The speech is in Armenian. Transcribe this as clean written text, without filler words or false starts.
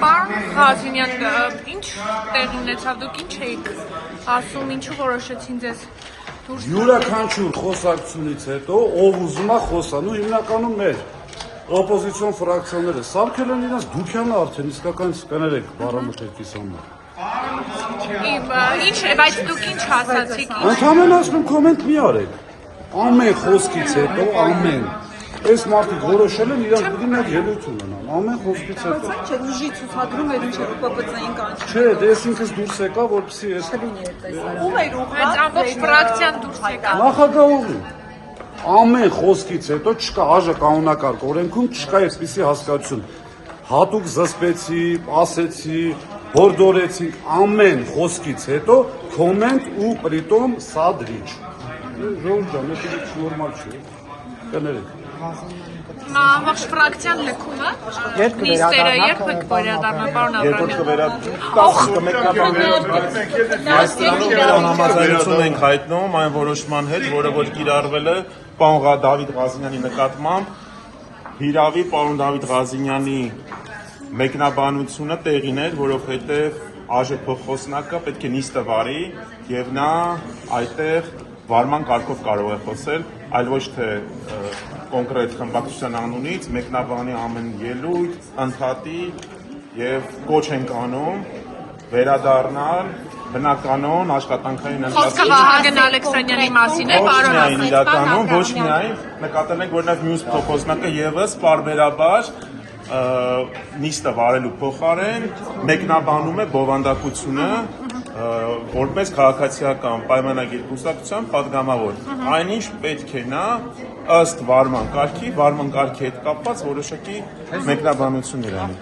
Պարոն Ղազինյան, ինչ տեղի ունեցավ, դուք ինչ էիք ասում, ինչու որոշեցին ձեզ դուրս յուրաքանչյուր խոսակցությունից հետո ով ուզում է խոսա, ու հիմնականում մեր օպոզիցիոն ֆրակցիաները սարքել են իրենց դուքյանը արդեն իսկական կներեք բարամթերքիս համար։ Ինչ է, բայց դուք ինչ ասացիք։ Ընդհանրեն ասում կոմենտ մի արեք։ Ամեն խոսքից հետո ամեն այս մարդիկ որոշել են իրանք պիտի մեկ ելույթ ունենան, ամեն խոսքից հետո։ Բայց չէ, ուժի ցուցադրում էր ինչ ՊՊՑ-ին կանչ։ Չէ, դե ես ինքս դուրս եկա, որպեսզի ես Ով էր ուղղված։ Բայց ամբողջ ֆրակցիան դուրս եկավ։ նախագահողի ամեն խոսքից հետո չկա ԱԺ կանոնակարգ օրենքում չկա այսպիսի հասկացություն։ Հատուկ զսպեցի, ասեցի, հորդորեցինք ամեն խոսքից հետո կոմենտ ու պրիտոմ սադրիչ։ Ժողովուրդ ջան, դա նորմալ չէ։ Կներեք։ Ամբողջ ֆրակցիան լքում է։ Նիստերը երբ եք վերադառնա, պարոն Այստեղ համաձայնություն ենք հայտնում այն որոշման հետ, որը որ կիրառվել է պարոն Դավիթ Ղազինյանի նկատմամբ, հիրավի պարոն Դավիթ Ղազինյանի մեկնաբանությունը տեղին էր, որովհետև ԱԺ փոխոսնակը պետք է նիստը վարի եւ նա այդտեղ վարման կարգով կարող է խոսել, այլ ոչ թե կոնկրետ խմբակցության անունից մեկնաբանի ամեն ելույթ, ընդհատի եւ կոչ ենք անում վերադառնալ բնականon աշխատանքային Խոսքը Վահագն Ալեքսանյանի մասին է, պարոն ասեցիք, իրականում ոչ միայն նկատել ենք, որ նաեւ մյուս փոխոսնակը եւս պարբերաբար նիստը վարելու փոխարեն մեկնաբանում է բովանդակությունը որպես քաղաքացիական պայմանագիր կուսակցության պատգամավոր։ Այնինչ պետք է նա ըստ վարման կարգի հետ կապված որոշակի մեկնաբանություններ անի։